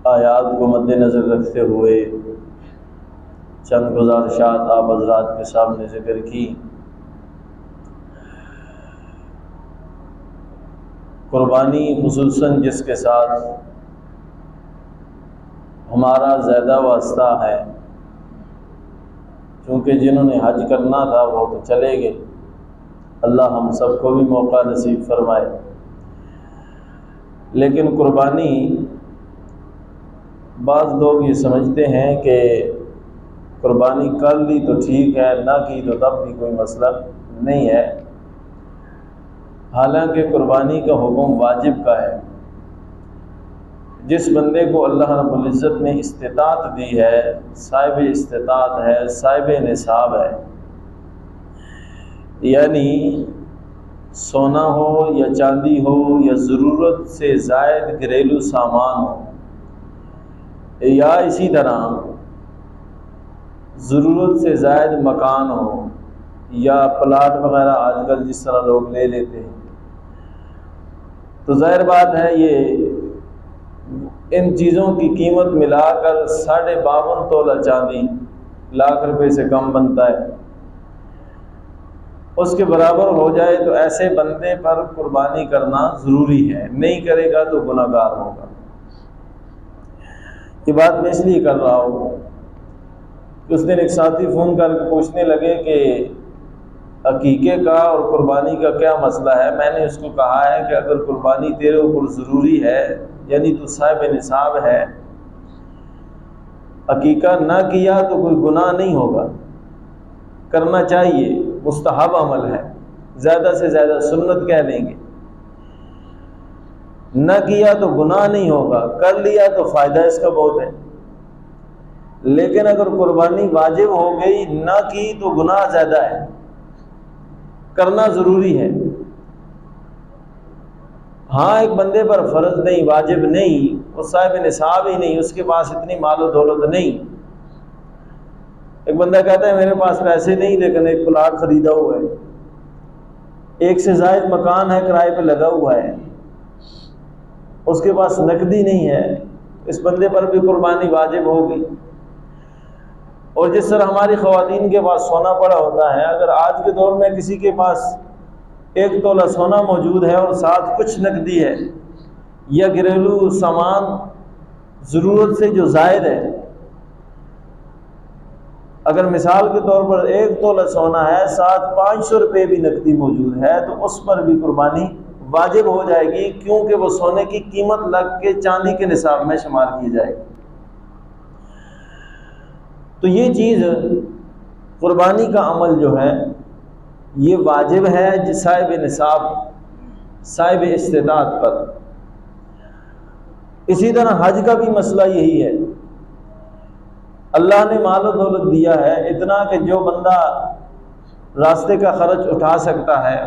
آیات کو مد نظر رکھتے ہوئے چند گزارشات آپ حضرات کے سامنے ذکر کی۔ قربانی خصوصاً جس کے ساتھ ہمارا زیادہ واسطہ ہے، چونکہ جنہوں نے حج کرنا تھا وہ تو چلے گئے، اللہ ہم سب کو بھی موقع نصیب فرمائے۔ لیکن قربانی بعض لوگ یہ سمجھتے ہیں کہ قربانی کر لی تو ٹھیک ہے، نہ کی تو تب بھی کوئی مسئلہ نہیں ہے، حالانکہ قربانی کا حکم واجب کا ہے۔ جس بندے کو اللہ رب العزت نے استطاعت دی ہے، صاحب استطاعت ہے، صاحب نصاب ہے، یعنی سونا ہو یا چاندی ہو یا ضرورت سے زائد گھریلو سامان ہو، یا اسی طرح ضرورت سے زائد مکان ہو یا پلاٹ وغیرہ آج کل جس طرح لوگ لے لیتے ہیں، تو ظاہر بات ہے یہ ان چیزوں کی قیمت ملا کر 52.5 تولہ چاندی ₹1,00,000 سے کم بنتا ہے، اس کے برابر ہو جائے تو ایسے بندے پر قربانی کرنا ضروری ہے، نہیں کرے گا تو گناہ گار ہوگا۔ یہ بات میں اس لیے کر رہا ہوں کہ اس دن ایک ساتھی فون کر کے پوچھنے لگے کہ عقیقے کا اور قربانی کا کیا مسئلہ ہے۔ میں نے اس کو کہا ہے کہ اگر قربانی تیرے اوپر ضروری ہے، یعنی تو صاحب نصاب ہے، عقیقہ نہ کیا تو کوئی گناہ نہیں ہوگا، کرنا چاہیے، مستحب عمل ہے، زیادہ سے زیادہ سنت کہہ لیں گے، نہ کیا تو گناہ نہیں ہوگا، کر لیا تو فائدہ اس کا بہت ہے۔ لیکن اگر قربانی واجب ہو گئی، نہ کی تو گناہ زیادہ ہے، کرنا ضروری ہے۔ ہاں ایک بندے پر فرض نہیں، واجب نہیں، وہ صاحب نصاب ہی نہیں، اس کے پاس اتنی مال و دولت نہیں۔ ایک بندہ کہتا ہے میرے پاس پیسے نہیں لیکن ایک پلاٹ خریدا ہوا ہے، ایک سے زائد مکان ہے کرائے پہ لگا ہوا ہے، اس کے پاس نقدی نہیں ہے، اس بندے پر بھی قربانی واجب ہوگی۔ اور جس طرح ہماری خواتین کے پاس سونا پڑا ہوتا ہے، اگر آج کے دور میں کسی کے پاس 1 تولہ سونا موجود ہے اور ساتھ کچھ نقدی ہے یا گھریلو سامان ضرورت سے جو زائد ہے، اگر مثال کے طور پر 1 تولہ سونا ہے، ساتھ ₹500 بھی نقدی موجود ہے، تو اس پر بھی قربانی واجب ہو جائے گی، کیونکہ وہ سونے کی قیمت لگ کے چاندی کے نصاب میں شمار کی جائے گی۔ تو یہ چیز قربانی کا عمل جو ہے یہ واجب ہے صاحب نصاب، صاحب استطاعت پر۔ اسی طرح حج کا بھی مسئلہ یہی ہے، اللہ نے مال و دولت دیا ہے اتنا کہ جو بندہ راستے کا خرچ اٹھا سکتا ہے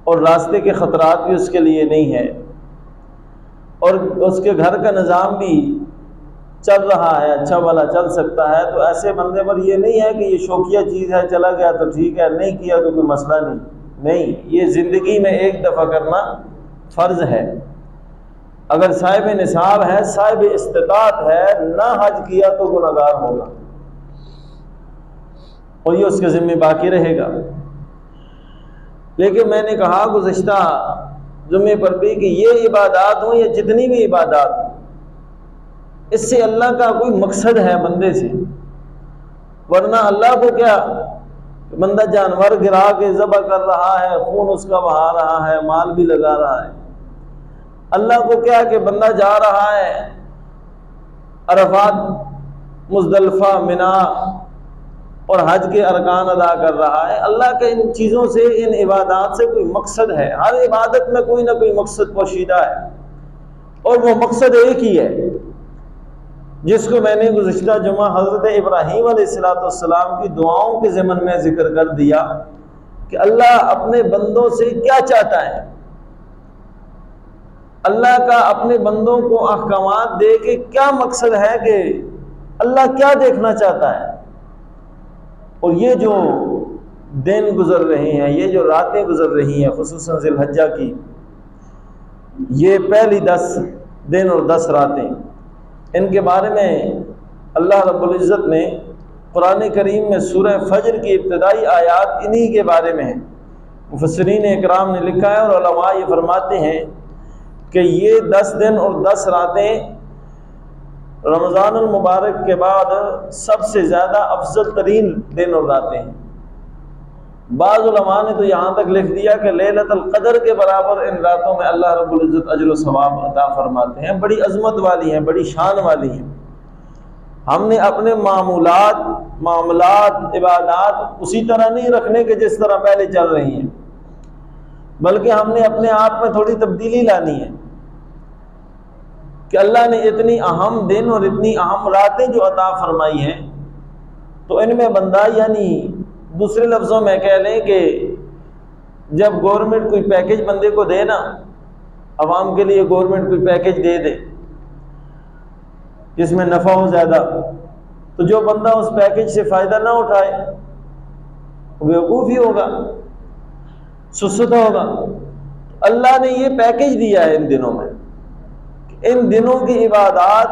اور راستے کے خطرات بھی اس کے لیے نہیں ہے، اور اس کے گھر کا نظام بھی چل رہا ہے، اچھا بھلا چل سکتا ہے، تو ایسے بندے پر یہ نہیں ہے کہ یہ شوقیہ چیز ہے، چلا گیا تو ٹھیک ہے، نہیں کیا تو کوئی مسئلہ نہیں، یہ زندگی میں ایک دفعہ کرنا فرض ہے۔ اگر صاحب نصاب ہے، صاحب استطاعت ہے، نہ حج کیا تو گناہ گار ہوگا اور یہ اس کے ذمہ باقی رہے گا۔ لیکن میں نے کہا گزشتہ جمعے پر بھی کہ یہ عبادات ہوں یا جتنی بھی عبادات ہوں، اس سے اللہ کا کوئی مقصد ہے بندے سے، ورنہ اللہ کو کیا بندہ جانور گرا کے ذبح کر رہا ہے، خون اس کا بہا رہا ہے، مال بھی لگا رہا ہے، اللہ کو کیا کہ بندہ جا رہا ہے عرفات، مزدلفہ، منا اور حج کے ارکان ادا کر رہا ہے۔ اللہ کے ان چیزوں سے، ان عبادات سے کوئی مقصد ہے، ہر عبادت میں کوئی نہ کوئی مقصد پوشیدہ ہے، اور وہ مقصد ایک ہی ہے جس کو میں نے گزشتہ جمعہ حضرت ابراہیم علیہ السلام کی دعاؤں کے ضمن میں ذکر کر دیا کہ اللہ اپنے بندوں سے کیا چاہتا ہے۔ اللہ کا اپنے بندوں کو احکامات دے کے کیا مقصد ہے کہ اللہ کیا دیکھنا چاہتا ہے۔ اور یہ جو دن گزر رہے ہیں، یہ جو راتیں گزر رہی ہیں، خصوصاً ذی الحجہ کی یہ پہلی 10 دن اور 10 راتیں، ان کے بارے میں اللہ رب العزت نے قرآن کریم میں سورہ فجر کی ابتدائی آیات انہی کے بارے میں ہیں۔ مفسرین اکرام نے لکھا ہے اور علماء یہ فرماتے ہیں کہ یہ 10 دن اور 10 راتیں رمضان المبارک کے بعد سب سے زیادہ افضل ترین دن اور راتیں ہیں۔ بعض علماء نے تو یہاں تک لکھ دیا کہ لیلۃ القدر کے برابر ان راتوں میں اللہ رب العزت اجر و ثواب عطا فرماتے ہیں، بڑی عظمت والی ہیں، بڑی شان والی ہیں۔ ہم نے اپنے معاملات عبادات اسی طرح نہیں رکھنے کہ جس طرح پہلے چل رہی ہیں، بلکہ ہم نے اپنے آپ میں تھوڑی تبدیلی لانی ہے کہ اللہ نے اتنی اہم دن اور اتنی اہم راتیں جو عطا فرمائی ہیں، تو ان میں بندہ، یعنی دوسرے لفظوں میں کہہ لیں کہ جب گورنمنٹ کوئی پیکج بندے کو دے نا، عوام کے لیے گورنمنٹ کوئی پیکج دے دے جس میں نفع ہو زیادہ، تو جو بندہ اس پیکج سے فائدہ نہ اٹھائے وہ بیوقوف ہی ہوگا، سست ہوگا۔ اللہ نے یہ پیکج دیا ہے ان دنوں میں، ان دنوں کی عبادات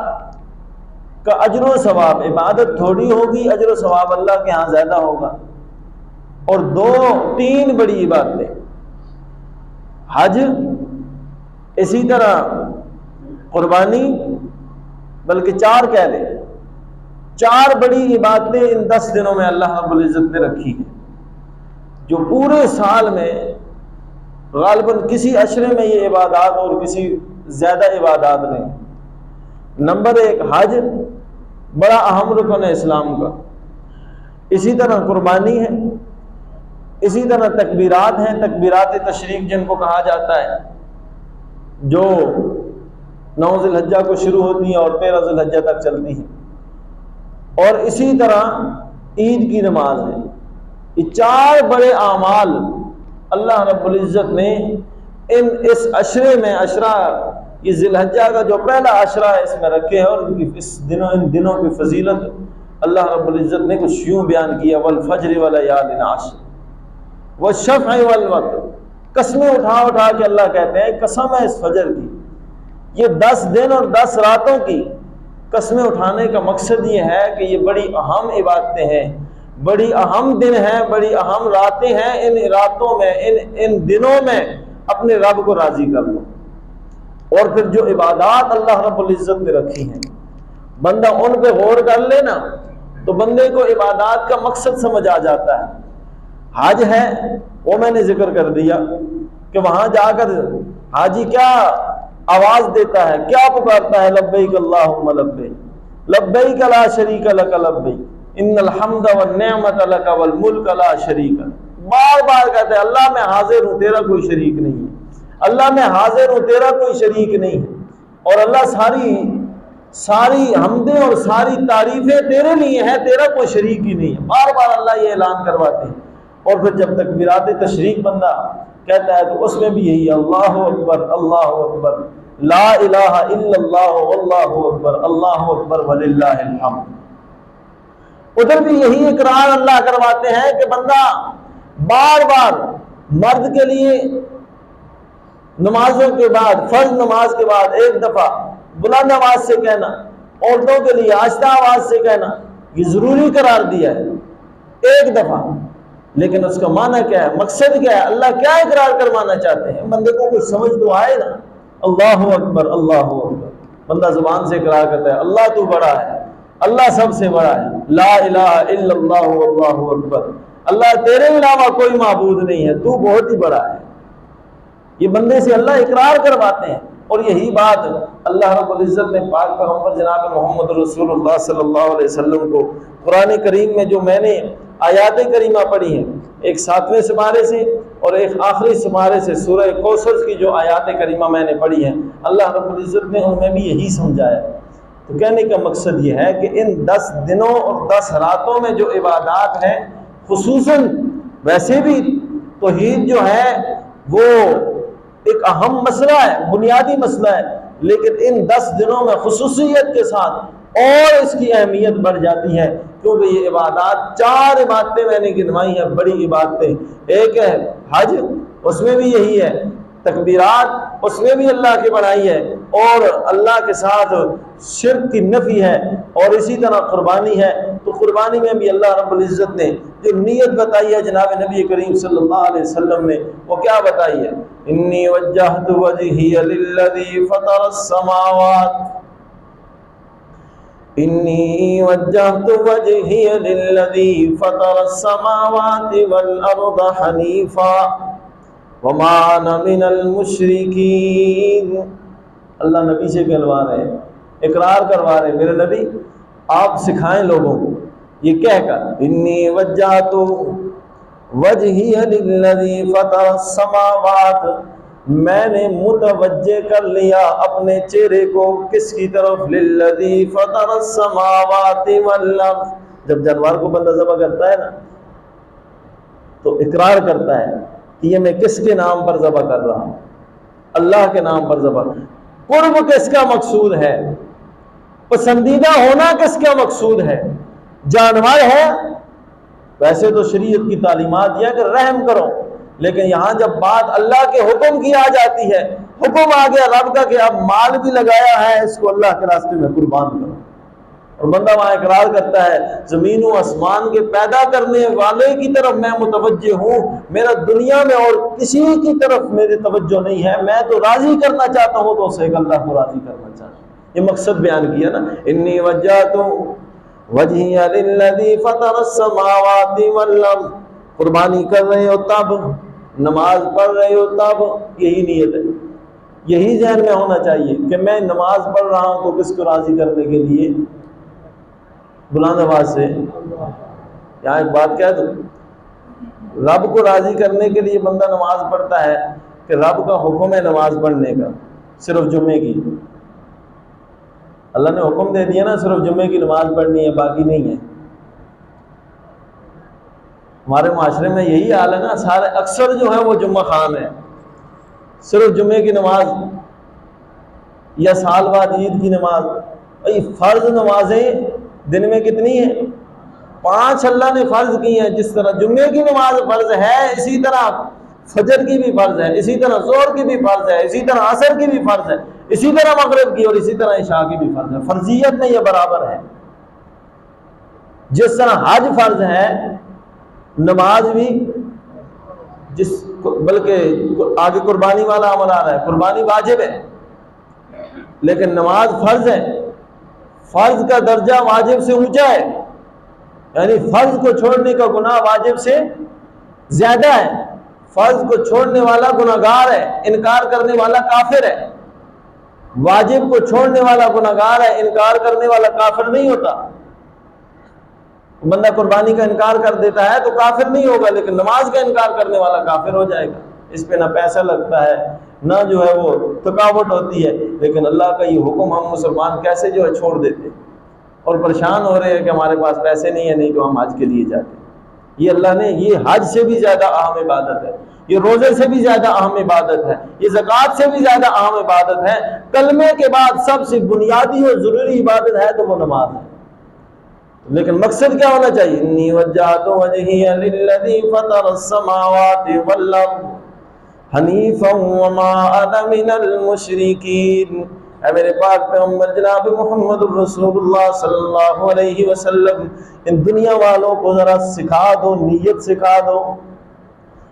کا اجر و ثواب، عبادت تھوڑی ہوگی، اجر و ثواب اللہ کے ہاں زیادہ ہوگا۔ اور 2-3 بڑی عبادتیں، حج، اسی طرح قربانی، بلکہ 4 کہہ لیں، 4 بڑی عبادتیں ان 10 دنوں میں اللہ رب العزت نے رکھی ہیں، جو پورے سال میں غالباً کسی عشرے میں یہ عبادات اور کسی زیادہ عبادات نہیں۔ نمبر 1 حج، بڑا اہم رکن ہے اسلام کا، اسی طرح قربانی ہے، اسی طرح تکبیرات ہیں، تکبیرات تشریق جن کو کہا جاتا ہے، جو 9 ذی الحجہ کو شروع ہوتی ہیں اور 13 ذی الحجہ تک چلتی ہیں، اور اسی طرح عید کی نماز ہے۔ یہ 4 بڑے اعمال اللہ رب العزت نے اس عشرے میں، عشرہ یہ ذی الحجہ کا جو پہلا عشرہ ہے اس میں رکھے ہیں، اور ان دنوں کی فضیلت اللہ رب العزت نے کچھ یوں بیان کیا، والفجر ولیال عشر والشفع والوتر، قسمیں اٹھا اٹھا کے اللہ کہتے ہیں قسم ہے اس فجر کی۔ یہ 10 دن اور 10 راتوں کی قسمیں اٹھانے کا مقصد یہ ہے کہ یہ بڑی اہم عبادتیں ہیں، بڑی اہم دن ہیں، بڑی اہم راتیں ہیں، ان راتوں میں، ان دنوں میں اپنے رب کو راضی کر لو۔ اور پھر جو عبادات اللہ رب العزت نے رکھی ہیں، بندہ ان پہ غور کر لے نا تو بندے کو عبادات کا مقصد سمجھ آ جاتا ہے۔ حج ہے، وہ میں نے ذکر کر دیا کہ وہاں جا کر حاجی کیا آواز دیتا ہے، کیا پکارتا ہے، لبیک اللہم لبیک، لبیک لا شریک لک لبیک، ان الحمد والنعمت لک والملک لا شریک لک۔ بار بار کہتے ہیں اللہ میں حاضر ہوں، تیرا کوئی شریک نہیں ہے، اللہ میں حاضر ہوں، تیرا کوئی شریک نہیں ہے۔ اور اللہ ساری حمدیں اور ساری تعریفیں تیرے لیے ہیں، تیرا کوئی شریک ہی نہیں ہے، بار بار اللہ یہ اعلان کرواتے ہیں۔ اور پھر جب تکبیرات تشریق بندہ کہتا ہے تو اس میں بھی یہی اللہ اکبر، اللہ اکبر، لا الہ الا اللہ، واللہ اکبر، اللہ اکبر وللہ الحمد۔ ادھر بھی یہی اقرار اللہ کرواتے ہیں کہ بندہ بار بار مرد کے لیے نمازوں کے بعد، فرض نماز کے بعد 1 دفعہ بلند آواز سے کہنا، عورتوں کے لیے آہستہ آواز سے کہنا، یہ ضروری قرار دیا ہے 1 دفعہ۔ لیکن اس کا معنی کیا ہے، مقصد کیا ہے، اللہ کیا اقرار کروانا چاہتے ہیں؟ بندے کو کچھ سمجھ تو آئے نا، اللہ اکبر، اللہ اکبر، بندہ زبان سے اقرار کرتا ہے اللہ تو بڑا ہے، اللہ سب سے بڑا ہے، لا الہ الا اللہ واللہ اکبر، اللہ تیرے علاوہ کوئی معبود نہیں ہے، تو بہت ہی بڑا ہے۔ یہ بندے سے اللہ اقرار کرواتے ہیں۔ اور یہی بات اللہ رب العزت نے پاک پیغمبر جناب محمد رسول اللہ صلی اللہ علیہ وسلم کو قرآن کریم میں جو میں نے آیات کریمہ پڑھی ہیں، ایک 7ویں سپارے سے اور ایک آخری سپارے سے سورہ کوثر کی جو آیات کریمہ میں نے پڑھی ہیں، اللہ رب العزت نے ان میں بھی یہی سمجھایا۔ تو کہنے کا مقصد یہ ہے کہ ان 10 دنوں اور 10 راتوں میں جو عبادات ہیں، خصوصاً ویسے بھی توحید جو ہے وہ ایک اہم مسئلہ ہے، بنیادی مسئلہ ہے، لیکن ان 10 دنوں میں خصوصیت کے ساتھ اور اس کی اہمیت بڑھ جاتی ہے، کیونکہ یہ عبادات 4 عبادتیں میں نے گنوائی ہیں، بڑی عبادتیں۔ ایک ہے حج، اس میں بھی یہی ہے تکبیرات اس میں بھی اللہ کی بڑائی ہے اور اللہ کے ساتھ شرک کی نفی ہے، اور اسی طرح قربانی ہے تو قربانی میں بھی اللہ رب العزت نے جو نیت بتائی ہے جناب نبی کریم صلی اللہ علیہ وسلم نے وہ کیا بتائی ہے؟ انی وجہت وجہی للذی فطر السماوات، انی وجہت وجہی للذی فطر السماوات والارض حنیفا وما انا من المشرکین۔ اللہ نبی سے کہلوا رہے ہیں، اقرار کروا رہے ہیں، میرے نبی آپ سکھائیں لوگوں کو یہ کہہ کر انی وجہت وجہی للذی فطر السماوات، میں نے متوجہ کر لیا اپنے چہرے کو کس کی طرف؟ للذی فطر السماوات والارض۔ جب جانور کو بندہ ذبح کرتا ہے نا تو اقرار کرتا ہے کہ یہ میں کس کے نام پر ذبح کر رہا ہوں؟ اللہ کے نام پر ذبح۔ قرب کس کا مقصود ہے؟ پسندیدہ ہونا کس کا مقصود ہے؟ جانور ہے، ویسے تو شریعت کی تعلیمات یہ کہ رحم کرو، لیکن یہاں جب بات اللہ کے حکم کی آ جاتی ہے، حکم آ گیا رب کا کہ اب مال بھی لگایا ہے اس کو اللہ کے راستے میں قربان کرو، اور بندہ وہاں اقرار کرتا ہے زمین و آسمان کے پیدا کرنے والے کی طرف میں متوجہ ہوں، میرا دنیا میں اور کسی کی طرف میری توجہ نہیں ہے، میں تو راضی کرنا چاہتا ہوں تو اسے اللہ کو راضی کرنا چاہتا ہوں۔ یہ مقصد بیان کیا نا، انی وجہت وجہی للذی فطر السماوات والارض۔ قربانی کر رہے ہو تب، نماز پڑھ رہے ہو تب، یہی نیت ہے، یہی ذہن میں ہونا چاہیے کہ میں نماز پڑھ رہا ہوں تو کس کو راضی کرنے کے لیے؟ بلند آواز سے یہاں ایک بات کہہ دوں، رب کو راضی کرنے کے لیے بندہ نماز پڑھتا ہے کہ رب کا حکم ہے نماز پڑھنے کا صرف جمعے کی، اللہ نے حکم دے دیا نا صرف جمعے کی نماز پڑھنی ہے باقی نہیں ہے۔ ہمارے معاشرے میں یہی حال ہے نا، سارے اکثر جو ہے وہ جمعہ خان ہے، صرف جمعے کی نماز یا سال بعد عید کی نماز۔ بھائی فرض نمازیں دن میں کتنی ہیں؟ 5 اللہ نے فرض کی ہیں، جس طرح جمعے کی نماز فرض ہے اسی طرح فجر کی بھی فرض ہے، اسی طرح ظہر کی بھی فرض ہے، اسی طرح عصر کی بھی فرض ہے، اسی طرح مغرب کی اور اسی طرح عشاء کی بھی فرض ہے۔ فرضیت میں یہ برابر ہے، جس طرح حج فرض ہے نماز بھی، بلکہ آگے قربانی والا عمل آ رہا ہے، قربانی واجب ہے لیکن نماز فرض ہے، فرض کا درجہ واجب سے اونچا ہے، یعنی فرض کو چھوڑنے کا گناہ واجب سے زیادہ ہے، فرض کو چھوڑنے والا گناہگار ہے، انکار کرنے والا کافر ہے، واجب کو چھوڑنے والا گناہگار ہے، انکار کرنے والا کافر نہیں ہوتا۔ بندہ قربانی کا انکار کر دیتا ہے تو کافر نہیں ہوگا، لیکن نماز کا انکار کرنے والا کافر ہو جائے گا۔ اس پہ نہ پیسہ لگتا ہے نہ جو ہے وہ تھکاوٹ ہوتی ہے، لیکن اللہ کا یہ حکم ہم مسلمان کیسے جو ہے چھوڑ دیتے ہیں اور پریشان ہو رہے ہیں کہ ہمارے پاس پیسے نہیں ہیں، نہیں تو ہم حج کے لیے جاتے ہیں۔ یہ اللہ نے، یہ حج سے بھی زیادہ اہم عبادت ہے، یہ روزے سے بھی زیادہ اہم عبادت ہے، یہ زکوٰۃ سے بھی زیادہ اہم عبادت ہے، کلمے کے بعد سب سے بنیادی اور ضروری عبادت ہے تو وہ نماز ہے۔ لیکن مقصد کیا ہونا چاہیے؟ انی وجہت وجہی للذی فطر السماوات والارض حنیفا وما انا من المشرکین۔ اے میرے پاک پیغمبر جناب محمد الرسول اللہ صلی اللہ علیہ وسلم، ان دنیا والوں کو ذرا سکھا دو، نیت سکھا دو۔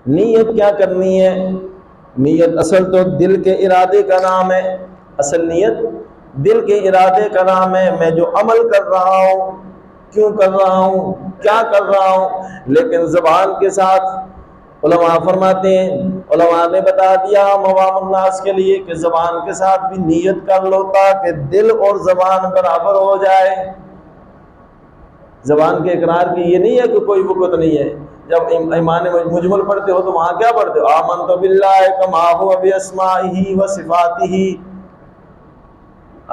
نیت کیا کرنی ہے؟ نیت اصل تو دل کے ارادے کا نام ہے، اصل نیت دل کے ارادے کا نام ہے، میں جو عمل کر رہا ہوں کیوں کر رہا ہوں، کیا کر رہا ہوں۔ لیکن زبان کے ساتھ علماء فرماتے ہیں، علماء نے بتا دیا عوام الناس کے لیے کہ زبان کے ساتھ بھی نیت کر لو تاکہ دل اور زبان برابر ہو جائے۔ زبان کے اقرار کی یہ نہیں ہے کہ کوئی وقت نہیں ہے، جب ایمان مجمل پڑھتے ہو تو وہاں کیا پڑھتے ہو؟ آمنت باللہ کما هو باسمائہ وصفاتہ۔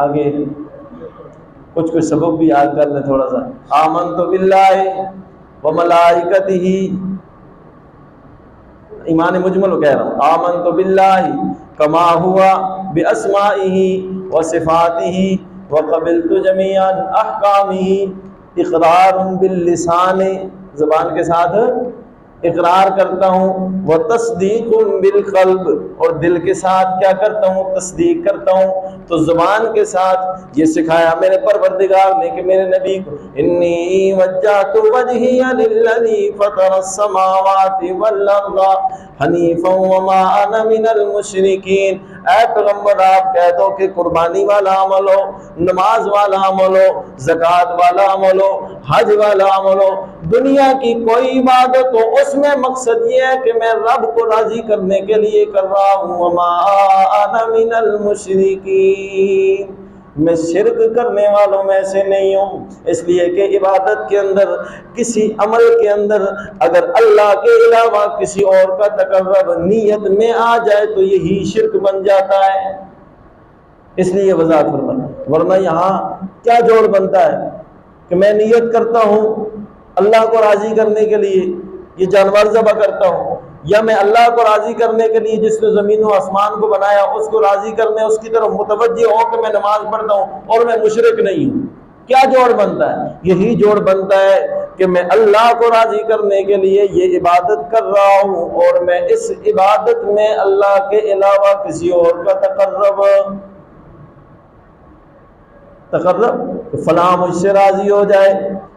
آگے کچھ سبب بھی یاد کر لیں تھوڑا سا۔ آمنت باللہ وملائکتہ، ایمان مجمل کہہ رہا ہوں، آمنت باللہ کما ہوا باسمائہ وصفاتہ وقبلت جمیع احکامہ۔ اقرار باللسان، زبان کے ساتھ اقرار کرتا ہوں، وہ تصدیق بالقلب، اور دل کے ساتھ کیا کرتا ہوں؟ تصدیق کرتا ہوں۔ تو زبان کے ساتھ یہ سکھایا میرے پروردگار نے کہ میرے نبی کو، انی وجہت وجہی للذی فطر السماوات والارض حنیفا وما انا من المشرکین۔ اے پیغمبر آپ کہہ دو کہ قربانی والا عمل ہو، نماز والا عمل ہو، زکوٰۃ والا عمل ہو، حج والا عمل ہو، دنیا کی کوئی عبادت ہو، اس میں مقصد یہ ہے کہ میں رب کو راضی کرنے کے لیے کر رہا ہوں۔ وما انا من المشرکین، میں شرک کرنے والوں میں سے نہیں ہوں۔ اس لیے کہ عبادت کے اندر، کسی عمل کے اندر اگر اللہ کے علاوہ کسی اور کا تقرب نیت میں آ جائے تو یہی شرک بن جاتا ہے۔ اس لیے وضاحت فرمایا، ورنہ یہاں کیا جوڑ بنتا ہے کہ میں نیت کرتا ہوں اللہ کو راضی کرنے کے لیے یہ جانور ذبح کرتا ہوں، یا میں اللہ کو راضی کرنے کے لیے جس نے زمین و آسمان کو بنایا اس کو راضی کرنے اس کی طرف متوجہ ہو کہ میں نماز پڑھتا ہوں اور میں مشرک نہیں ہوں۔ کیا جوڑ بنتا ہے؟ یہی جوڑ بنتا ہے کہ میں اللہ کو راضی کرنے کے لیے یہ عبادت کر رہا ہوں اور میں اس عبادت میں اللہ کے علاوہ کسی اور کا تقرب فلاں مجھ سے راضی ہو جائے،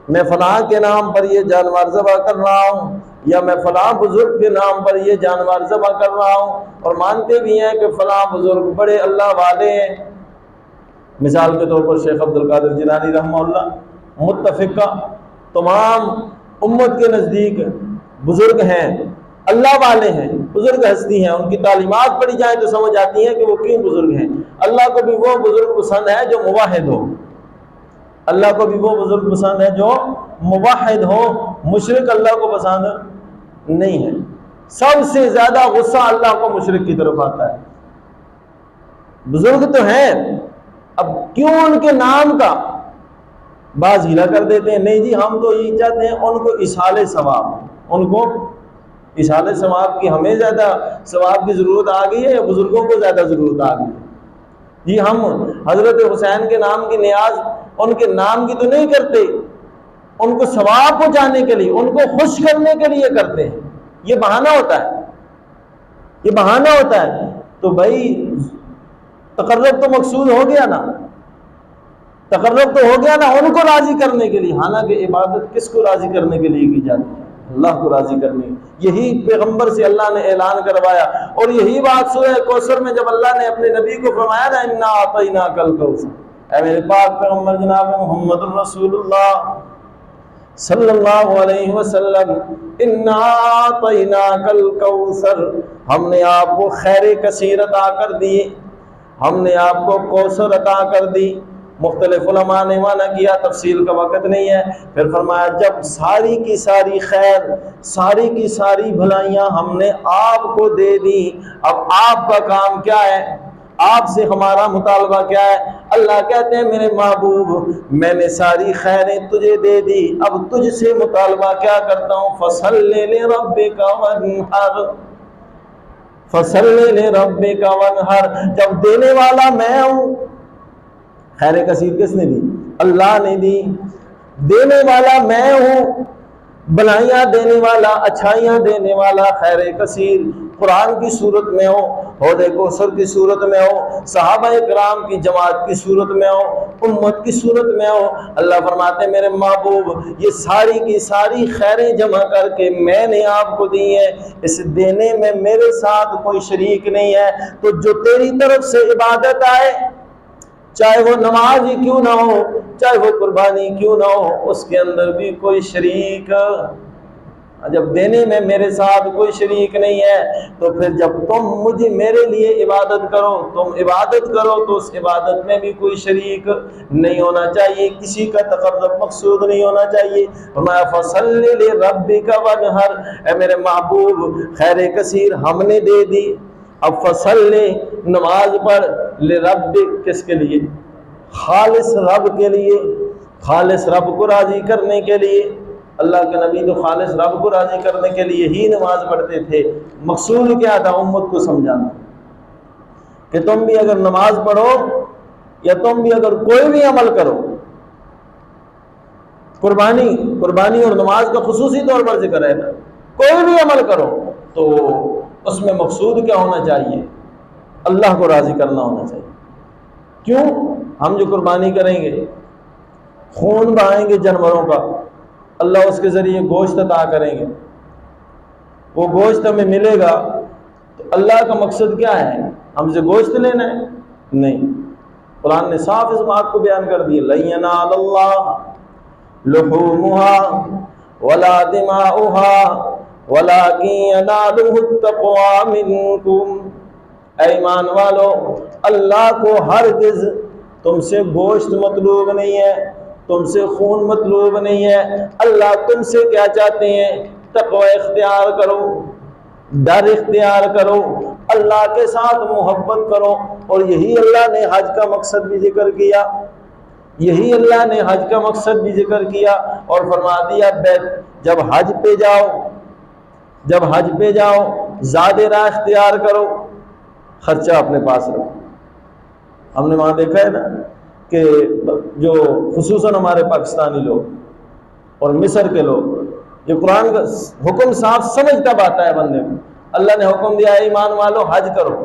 میں فلاں کے نام پر یہ جانور ذبح کر رہا ہوں، یا میں فلاں بزرگ کے نام پر یہ جانور ذبح کر رہا ہوں، اور مانتے بھی ہیں کہ فلاں بزرگ بڑے اللہ والے ہیں۔ مثال کے طور پر شیخ عبد القادر جیلانی رحمہ اللہ متفقہ تمام امت کے نزدیک بزرگ ہیں، اللہ والے ہیں، بزرگ ہستی ہیں، ان کی تعلیمات پڑھی جائیں تو سمجھ آتی ہیں کہ وہ کیوں بزرگ ہیں۔ اللہ کو بھی وہ بزرگ پسند ہے جو موحد ہو، اللہ کو بھی وہ بزرگ پسند ہے جو موحد ہو، مشرک اللہ کو پسند نہیں ہے۔ سب سے زیادہ غصہ اللہ کو مشرک کی طرف آتا ہے۔ بزرگ تو ہیں، اب کیوں ان کے نام کا بعض ہیلا کر دیتے ہیں، نہیں جی ہم تو یہ چاہتے ہیں ان کو اصحال ثواب، ان کو اصحال ثواب کی، ہمیں زیادہ ثواب کی ضرورت آ گئی ہے یا بزرگوں کو زیادہ ضرورت آ گئی ہے؟ جی ہم حضرت حسین کے نام کی نیاز ان کے نام کی تو نہیں کرتے، ان کو ثواب پہنچانے کے لیے، ان کو خوش کرنے کے لیے کرتے ہیں۔ یہ بہانہ ہوتا ہے، یہ بہانہ ہوتا ہے۔ تو بھائی تقرب تو مقصود ہو گیا نا، تقرب تو ہو گیا نا ان کو راضی کرنے کے لیے، حالانکہ عبادت کس کو راضی کرنے کے لیے کی جاتی ہے؟ اللہ کو راضی کرنے۔ یہی پیغمبر سے اللہ نے اعلان کروایا، اور یہی بات سورہ کوثر میں جب اللہ نے اپنے نبی کو فرمایا نا، انا اعطیناک الکوثر، اے میرے پاک پیغمبر جناب محمد رسول اللہ صلی اللہ علیہ وسلم، انا اعطیناک الکوثر، ہم نے آپ کو خیر کثیر عطا کر دی، ہم نے آپ کو کوثر عطا کر دی۔ مختلف علماء نے معنی کیا، تفصیل کا وقت نہیں ہے۔ پھر فرمایا جب ساری کی ساری خیر، ساری کی ساری بھلائیاں ہم نے آپ کو دے دی، اب آپ کا کام کیا ہے؟ آپ سے ہمارا مطالبہ کیا ہے؟ اللہ کہتے ہیں میرے محبوب میں نے ساری خیریں تجھے دے دی، اب تجھ سے مطالبہ کیا کرتا ہوں؟ فَصَلِّ لِرَبِّكَ وَانْحَرْ، فَصَلِّ لِرَبِّكَ وَانْحَرْ، جب دینے والا میں ہوں، خیر کثیر کس نے دی؟ اللہ نے دی، دینے والا میں ہوں، بھلائیاں دینے والا، اچھائیاں دینے والا، خیر کثیر قرآن کی صورت میں ہو، حوض کوثر کی صورت میں ہو، صحابہ کرام کی جماعت کی صورت میں ہو، امت کی صورت میں ہو، اللہ فرماتے ہیں میرے محبوب یہ ساری کی ساری خیریں جمع کر کے میں نے آپ کو دی ہیں، اس دینے میں میرے ساتھ کوئی شریک نہیں ہے۔ تو جو تیری طرف سے عبادت آئے، چاہے وہ نماز ہی کیوں نہ ہو، چاہے وہ قربانی کیوں نہ ہو، اس کے اندر بھی کوئی شریک، جب دینے میں میرے ساتھ کوئی شریک نہیں ہے تو پھر جب تم مجھے میرے لیے عبادت کرو، تم عبادت کرو تو اس عبادت میں بھی کوئی شریک نہیں ہونا چاہیے، کسی کا تقرب مقصود نہیں ہونا چاہیے۔ فرمایا فَصَلِّ لِرَبِّكَ وَانْحَرْ، اے میرے محبوب خیر کثیر ہم نے دے دی، اب فصل نماز پڑھ، لربک کس کے لیے؟ خالص رب کے لیے، خالص رب کو راضی کرنے کے لیے۔ اللہ کے نبی تو خالص رب کو راضی کرنے کے لیے ہی نماز پڑھتے تھے۔ مقصود کیا تھا؟ امت کو سمجھانا کہ تم بھی اگر نماز پڑھو یا تم بھی اگر کوئی بھی عمل کرو، قربانی اور نماز کا خصوصی طور پر ذکر ہے نا، کوئی بھی عمل کرو تو اس میں مقصود کیا ہونا چاہیے؟ اللہ کو راضی کرنا ہونا چاہیے۔ کیوں؟ ہم جو قربانی کریں گے، خون بہائیں گے جانوروں کا، اللہ اس کے ذریعے گوشت عطا کریں گے، وہ گوشت ہمیں ملے گا، تو اللہ کا مقصد کیا ہے؟ ہم سے گوشت لینا ہے؟ نہیں، قرآن نے صاف اس بات کو بیان کر دیا، لَن يَنَالَ اللَّهَ لُحُومُهَا وَلَا دِمَاؤُهَا وَلَٰكِن يَنَالُهُ التَّقْوَىٰ مِنكُمْ۔ اے ایمان والو، اللہ کو ہرگز تم سے گوشت مطلوب نہیں ہے، تم سے خون مطلوب نہیں ہے۔ اللہ تم سے کیا چاہتے ہیں؟ تقوی اختیار کرو، ڈر اختیار کرو، اللہ کے ساتھ محبت کرو۔ اور یہی اللہ نے حج کا مقصد بھی ذکر کیا، یہی اللہ نے حج کا مقصد بھی ذکر کیا اور فرما دیا جب حج پہ جاؤ زاد راہ اختیار کرو، خرچہ اپنے پاس رکھو۔ ہم نے وہاں دیکھا ہے نا کہ جو خصوصاً ہمارے پاکستانی لوگ اور مصر کے لوگ، یہ قرآن کا حکم صاف سمجھ کب آتا ہے بندے کو؟ اللہ نے حکم دیا ہے ایمان والو حج کرو،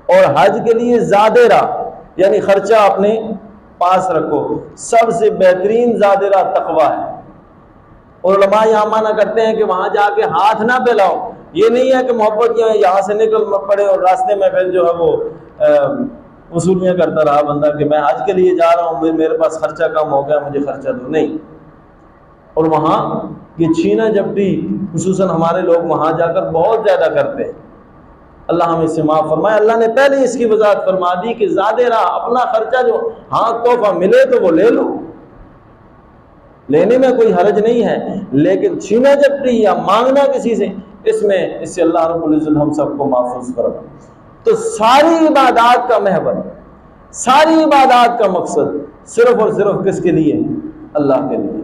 اور حج کے لیے زاد راہ یعنی خرچہ اپنے پاس رکھو۔ سب سے بہترین زاد راہ تقوی ہے۔ اور علماء یہاں مانا کرتے ہیں کہ وہاں جا کے ہاتھ نہ پھیلاؤ، یہ نہیں ہے کہ محبت یہاں سے نکل پڑے اور راستے میں پھر جو ہے وہ وصولیاں کرتا رہا بندہ کہ میں حج کے لیے جا رہا ہوں، میرے پاس خرچہ کم ہو گیا، مجھے خرچہ دو، نہیں۔ اور وہاں یہ چھینا جھپٹی خصوصاً ہمارے لوگ وہاں جا کر بہت زیادہ کرتے ہیں، اللہ ہمیں اس سے معاف فرمائے۔ اللہ نے پہلے اس کی وضاحت فرما دی کہ زاد راہ اپنا خرچہ جو ہاں تحفہ ملے تو وہ لے لو، لینے میں کوئی حرج نہیں ہے، لیکن چھینا جھپٹی یا مانگنا کسی سے، اس سے اللہ رب العزت ہم سب کو محفوظ کرے۔ تو ساری عبادات کا محور، ساری عبادات کا مقصد صرف اور صرف کس کے لیے؟ اللہ کے لیے۔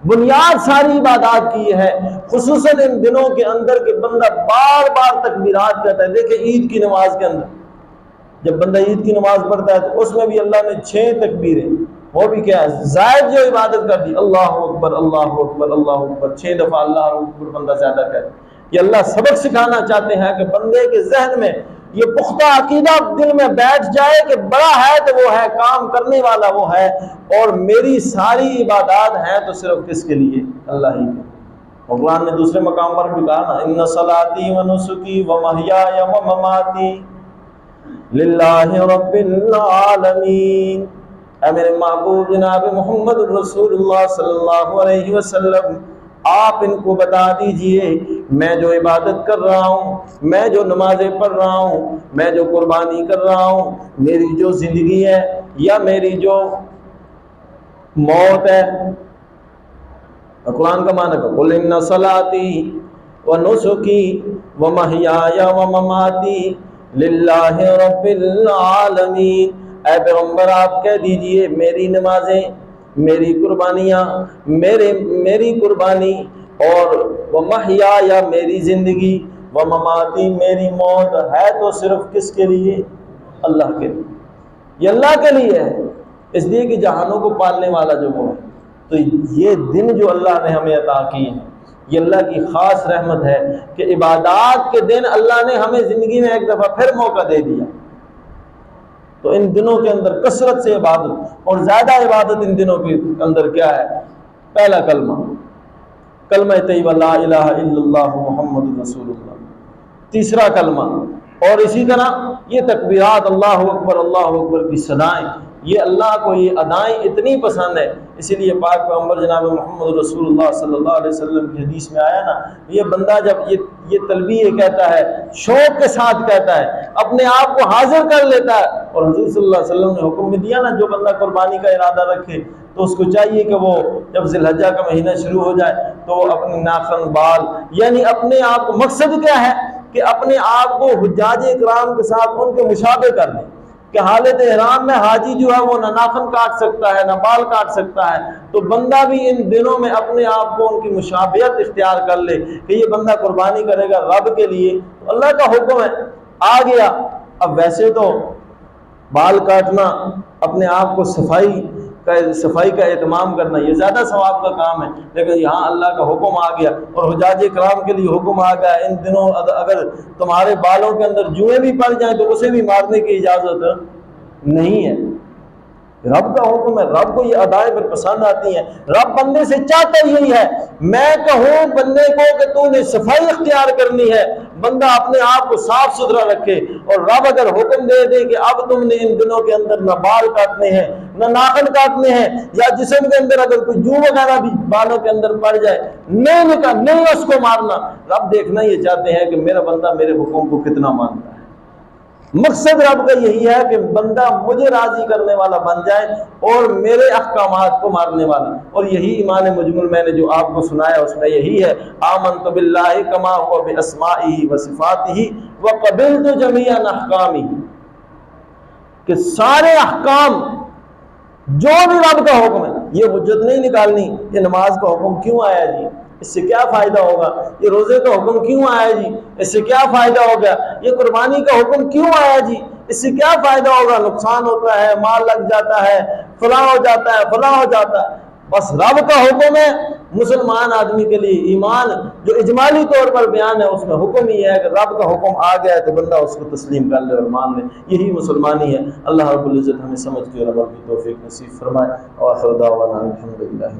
بنیاد ساری عبادات کی یہ ہے، خصوصاً ان دنوں کے اندر کہ بندہ بار بار تکبیرات کہتا ہے۔ دیکھیں عید کی نماز کے اندر جب بندہ عید کی نماز پڑھتا ہے تو اس میں بھی اللہ نے 6 تکبیریں، وہ بھی کیا ہے؟ زائد جو عبادت کر دی، اللہ اکبر اللہ اکبر اللہ اکبر، 6 دفعہ اللہ اکبر بندہ زیادہ کہتا ہے۔ یہ اللہ سبق سکھانا چاہتے ہیں کہ بندے کے ذہن میں یہ پختہ عقیدہ دل میں بیٹھ جائے کہ بڑا ہے تو وہ ہے، کام کرنے والا وہ ہے، اور میری ساری عبادات ہیں تو صرف کس کے لیے؟ اللہ ہی کے۔ اور قرآن نے دوسرے مقام پر بھی کہا نا، ان صلاتی و نسکی و محیای و مماتی للہ رب العالمین۔ اے میرے محبوب جناب محمد رسول اللہ صلی اللہ علیہ وسلم، آپ ان کو بتا دیجئے میں جو عبادت کر رہا ہوں، میں جو نمازیں پڑھ رہا ہوں، میں جو قربانی کر رہا ہوں، میری جو زندگی ہے یا میری جو موت ہے، قرآن کا معنی کہ قل ان صلاتی و نسکی و محیای و مماتی للہ رب العالمین۔ اے پیغمبر آپ کہہ دیجئے میری نمازیں، میری قربانیاں، میری قربانی، اور وہ محیا یا میری زندگی، وہ مماتی میری موت ہے تو صرف کس کے لیے؟ اللہ کے لیے۔ یہ اللہ کے لیے ہے، اس لیے کہ جہانوں کو پالنے والا جو وہ ہے۔ تو یہ دن جو اللہ نے ہمیں عطا کی ہے، یہ اللہ کی خاص رحمت ہے کہ عبادات کے دن اللہ نے ہمیں زندگی میں ایک دفعہ پھر موقع دے دیا۔ تو ان دنوں کے اندر کثرت سے عبادت، اور زیادہ عبادت ان دنوں کے اندر کیا ہے؟ پہلا کلمہ طیبہ لا الہ الا اللہ محمد رسول اللہ، تیسرا کلمہ، اور اسی طرح یہ تکبیرات اللہ اکبر کی صدائیں، یہ اللہ کو یہ ادائیں اتنی پسند ہے، اسی لیے پاک پیغمبر جناب محمد رسول اللہ صلی اللہ علیہ وسلم کی حدیث میں آیا نا، یہ بندہ جب یہ تلبیہ کہتا ہے، شوق کے ساتھ کہتا ہے، اپنے آپ کو حاضر کر لیتا ہے، اور حضور صلی اللہ علیہ وسلم نے حکم بھی دیا نا، جو بندہ قربانی کا ارادہ رکھے تو اس کو چاہیے کہ وہ جب ذی الحجہ کا مہینہ شروع ہو جائے تو وہ اپنے ناخن بال، یعنی اپنے آپ کو، مقصد کیا ہے کہ اپنے آپ کو حجاج اکرام کے ساتھ ان کے مشابہ کر دیں، کہ حالت احرام میں حاجی جو ہے وہ نہ ناخن کاٹ سکتا ہے نہ بال کاٹ سکتا ہے، تو بندہ بھی ان دنوں میں اپنے آپ کو ان کی مشابہت اختیار کر لے کہ یہ بندہ قربانی کرے گا رب کے لیے، تو اللہ کا حکم ہے آ گیا۔ اب ویسے تو بال کاٹنا، اپنے آپ کو صفائی صفائی کا اہتمام کرنا یہ زیادہ ثواب کا کام ہے، لیکن یہاں اللہ کا حکم آ گیا اور حجاج کرام کے لیے حکم آ گیا ان دنوں اگر تمہارے بالوں کے اندر جوئیں بھی پڑ جائیں تو اسے بھی مارنے کی اجازت نہیں ہے۔ رب کا حکم ہے، رب کو یہ ادائیں پھر پسند آتی ہیں۔ رب بندے سے چاہتا یہی ہے، میں کہوں بندے کو کہ تو نے صفائی اختیار کرنی ہے، بندہ اپنے آپ کو صاف ستھرا رکھے، اور رب اگر حکم دے دے کہ اب تم نے ان دنوں کے اندر نہ بال کاٹنے ہیں نہ ناخن کاٹنے ہیں، یا جسم کے اندر اگر کوئی جو وغیرہ بھی بالوں کے اندر پڑ جائے نہیں اس کو مارنا، رب دیکھنا یہ چاہتے ہیں کہ میرا بندہ میرے حکم کو کتنا مانتا ہے۔ مقصد رب کا یہی ہے کہ بندہ مجھے راضی کرنے والا بن جائے اور میرے احکامات کو ماننے والا، اور یہی ایمان مجمل میں نے جو آپ کو سنایا اس میں یہی ہے، آمنت باللہ کما هو باسمائہ وصفاتہ وقبلت جمیع احکامہ، کہ سارے احکام جو بھی رب کا حکم ہے، یہ حجت نہیں نکالنی کہ نماز کا حکم کیوں آیا جی، اس سے کیا فائدہ ہوگا، یہ روزے کا حکم کیوں آیا جی، اس سے کیا فائدہ ہوگا، یہ قربانی کا حکم کیوں آیا جی، اس سے کیا فائدہ ہوگا، نقصان ہوتا ہے، مال لگ جاتا ہے، فلاں ہو جاتا ہے، فلاں ہو جاتا ہے۔ بس رب کا حکم ہے، مسلمان آدمی کے لیے ایمان جو اجمالی طور پر بیان ہے اس میں حکم ہی ہے کہ رب کا حکم آ گیا ہے تو بندہ اس کو تسلیم کر لے اور مان لے، یہی مسلمانی ہے۔ اللہ رب العزت ہمیں سمجھ کے اور عمل کی توفیق نصیب فرمائے، اور آخر دعوانا الحمدللہ۔